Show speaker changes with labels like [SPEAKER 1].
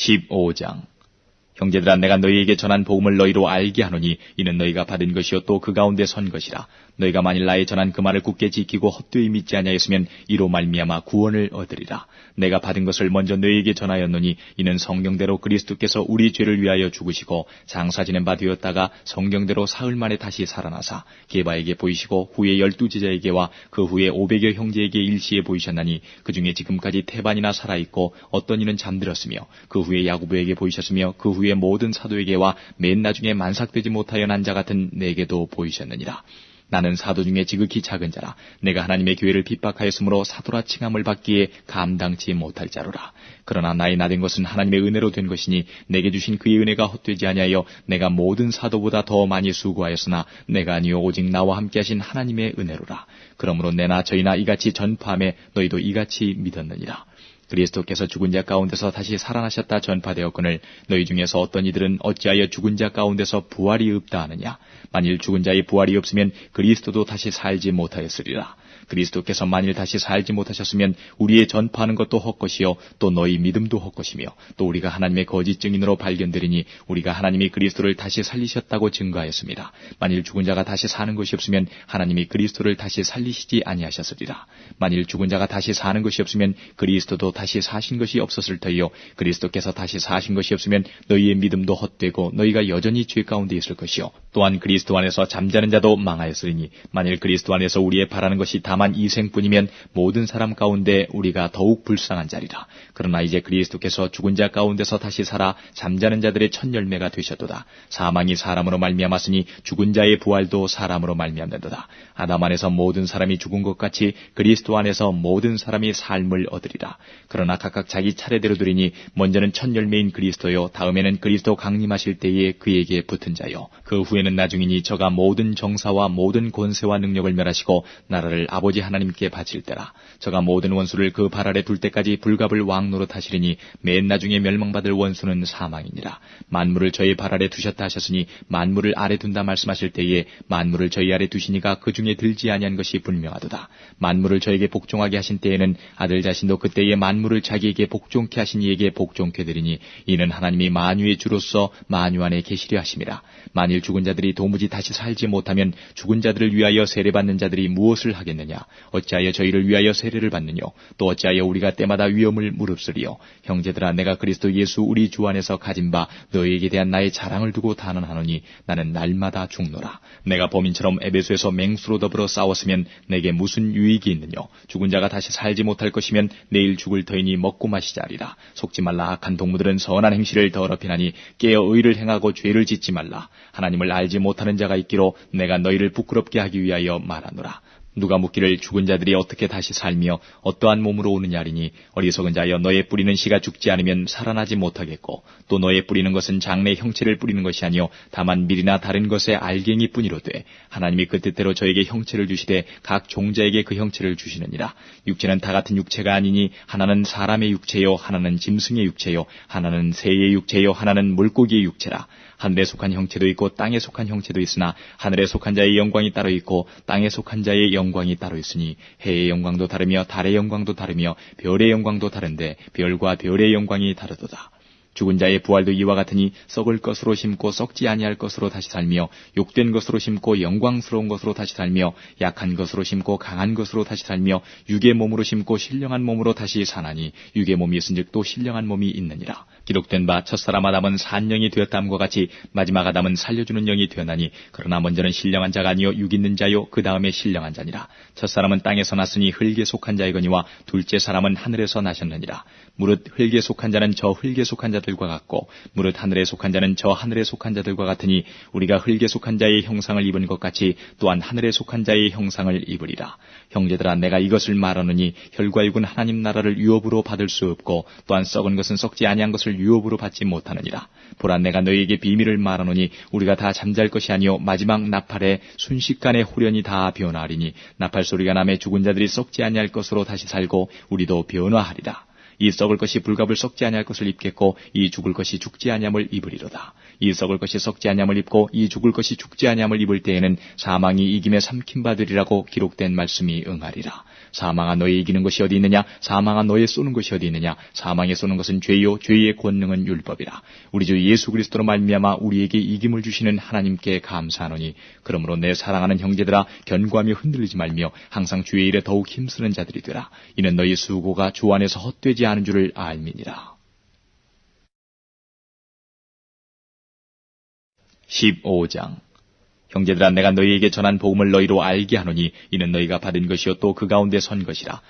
[SPEAKER 1] 15장. 형제들아, 내가 너희에게 전한 복음을 너희로 알게 하노니 이는 너희가 받은 것이요 또 그 가운데 선 것이라. 너희가 만일 나의 전한 그 말을 굳게 지키고 헛되이 믿지 아니하였으면 이로 말미암아 구원을 얻으리라. 내가 받은 것을 먼저 너희에게 전하였노니 이는 성경대로 그리스도께서 우리 죄를 위하여 죽으시고 장사 지낸 바 되었다가 성경대로 사흘 만에 다시 살아나사 게바에게 보이시고 후에 12제자에게와 그 후에 500여 형제에게 일시에 보이셨나니 그 중에 지금까지 태반이나 살아있고 어떤 이는 잠들었으며 그 후에 야고보에게 보이셨으며 그 후에 모든 사도에게와 맨 나중에 만삭되지 못하여 난 자 같은 내게도 보이셨느니라. 나는 사도 중에 지극히 작은 자라. 내가 하나님의 교회를 핍박하였으므로 사도라 칭함을 받기에 감당치 못할 자로라. 그러나 나의 나된 것은 하나님의 은혜로 된 것이니 내게 주신 그의 은혜가 헛되지 아니하여 내가 모든 사도보다 더 많이 수고하였으나 내가 아니요 오직 나와 함께 하신 하나님의 은혜로라. 그러므로 내나 저희나 이같이 전파함에 너희도 이같이 믿었느니라. 그리스도께서 죽은 자 가운데서 다시 살아나셨다 전파되었거늘 너희 중에서 어떤 이들은 어찌하여 죽은 자 가운데서 부활이 없다 하느냐. 만일 죽은 자의 부활이 없으면 그리스도도 다시 살지 못하였으리라. 그리스도께서 만일 다시 살지 못하셨으면 우리의 전파하는 것도 헛것이요 또 너희 믿음도 헛것이며 또 우리가 하나님의 거짓 증인으로 발견되리니 우리가 하나님이 그리스도를 다시 살리셨다고 증거하였습니다. 만일 죽은 자가 다시 사는 것이 없으면 하나님이 그리스도를 다시 살리시지 아니하셨으리라. 만일 죽은 자가 다시 사는 것이 없으면 그리스도도 다시 사신 것이 없었을 터이요 그리스도께서 다시 사신 것이 없으면 너희의 믿음도 헛되고 너희가 여전히 죄 가운데 있을 것이요 또한 그리스도 안에서 잠자는 자도 망하였으리니 만일 그리스도 안에서 우리의 바라는 것이 다만 이 생뿐이면 모든 사람 가운데 우리가 더욱 불쌍한 자리라. 그러나 이제 그리스도께서 죽은 자 가운데서 다시 살아 잠자는 자들의 첫 열매가 되셨도다. 사망이 사람으로 말미암았으니 죽은 자의 부활도 사람으로 말미암는도다. 아담 안에서 모든 사람이 죽은 것 같이 그리스도 안에서 모든 사람이 삶을 얻으리라. 그러나 각각 자기 차례대로 드리니 먼저는 첫 열매인 그리스도요 다음에는 그리스도 강림하실 때에 그에게 붙은 자요 그 후에는 나중이니 저가 모든 정사와 모든 권세와 능력을 멸하시고 나라를 아버지 하나님께 바칠 때라. 저가 모든 원수를 그 발 아래 둘 때까지 불갑을 왕노릇 하시리니 맨 나중에 멸망받을 원수는 사망이니라. 만물을 저희 발 아래 두셨다 하셨으니 만물을 아래 둔다 말씀하실 때에 만물을 저희 아래 두시니가 그 중에 들지 아니한 것이 분명하도다. 만물을 저에게 복종하게 하신 때에는 아들 자신도 그때에 만물을 자기에게 복종케 하신 이에게 복종케 되리니 이는 하나님이 만유의 주로서 만유 안에 계시려 하심이라. 만일 죽은 자들이 도무지 다시 살지 못하면 죽은 자들을 위하여 세례받는 자들이 무엇을 하겠느냐. 어찌하여 저희를 위하여 세례를 받느뇨. 또 어찌하여 우리가 때마다 위험을 무릅쓰리요. 형제들아, 내가 그리스도 예수 우리 주 안에서 가진 바 너희에게 대한 나의 자랑을 두고 단언하노니 나는 날마다 죽노라. 내가 범인처럼 에베소에서 맹수로 더불어 싸웠으면 내게 무슨 유익이 있느뇨. 죽은 자가 다시 살지 못할 것이면 내일 죽을 터이니 먹고 마시자 하리라. 속지 말라. 악한 동무들은 선한 행실을 더럽히나니 깨어 의를 행하고 죄를 짓지 말라. 하나님을 알지 못하는 자가 있기로 내가 너희를 부끄럽게 하기 위하여 말하노라. 누가 묻기를 죽은 자들이 어떻게 다시 살며 어떠한 몸으로 오느냐리니 어리석은 자여 너의 뿌리는 씨가 죽지 않으면 살아나지 못하겠고 또 너의 뿌리는 것은 장래 형체를 뿌리는 것이 아니요 다만 밀이나 다른 것의 알갱이 뿐이로되 하나님이 그 뜻대로 저에게 형체를 주시되 각 종자에게 그 형체를 주시느니라. 육체는 다 같은 육체가 아니니 하나는 사람의 육체요 하나는 짐승의 육체요 하나는 새의 육체요 하나는 물고기의 육체라. 하늘에 속한 형체도 있고 땅에 속한 형체도 있으나 하늘에 속한 자의 영광이 따로 있고 땅에 속한 자의 영광이 따로 있으니 해의 영광도 다르며 달의 영광도 다르며 별의 영광도 다른데 별과 별의 영광이 다르도다. 죽은 자의 부활도 이와 같으니 썩을 것으로 심고 썩지 아니할 것으로 다시 살며 욕된 것으로 심고 영광스러운 것으로 다시 살며 약한 것으로 심고 강한 것으로 다시 살며 육의 몸으로 심고 신령한 몸으로 다시 사나니 육의 몸이 있은즉 또 신령한 몸이 있느니라. 기록된 바 첫사람 아담은 산영이 되었다함과 같이 마지막 아담은 살려주는 영이 되었나니 그러나 먼저는 신령한 자가 아니요 육 있는 자요 그 다음에 신령한 자니라. 첫사람은 땅에서 났으니 흙에 속한 자이거니와 둘째 사람은 하늘에서 나셨느니라. 무릇 흙에 속한 자는 저 흙에 속한 자들과 같고 무릇 하늘에 속한 자는 저 하늘에 속한 자들과 같으니 우리가 흙에 속한 자의 형상을 입은 것 같이 또한 하늘에 속한 자의 형상을 입으리라. 형제들아, 내가 이것을 말하노니 혈과 육은 하나님 나라를 유업으로 받을 수 없고 또한 썩은 것은 썩지 아니한 것을 유업으로 받지 못하느니라. 보라, 내가 너희에게 비밀을 말하노니 우리가 다 잠잘 것이 아니요 마지막 나팔에 순식간에 후련히 다 변화하리니 나팔 소리가 나매 죽은 자들이 썩지 아니할 것으로 다시 살고 우리도 변화하리라. 이 썩을 것이 불갑을 썩지 아니할 것을 입겠고 이 죽을 것이 죽지 아니함을 입으리로다. 이 썩을 것이 썩지 아니함을 입고 이 죽을 것이 죽지 아니함을 입을 때에는 사망이 이김에 삼킴 받으리라고 기록된 말씀이 응하리라. 사망아 너의 이기는 것이 어디 있느냐? 사망아 너의 쏘는 것이 어디 있느냐? 사망에 쏘는 것은 죄요 죄의 권능은 율법이라. 우리 주 예수 그리스도로 말미암아 우리에게 이김을 주시는 하나님께 감사하노니 그러므로 내 사랑하는 형제들아 견고하며 흔들리지 말며 항상 주의 일에 더욱 힘쓰는 자들이 되라. 이는 너희 수고가 주 안에서 헛되지 않은 줄을 알미니라. 15장 형제들아 내가 너희에게 전한 복음을 너희로 알게 하노니 이는 너희가 받은 것이요 또 그 가운데 선 것이라.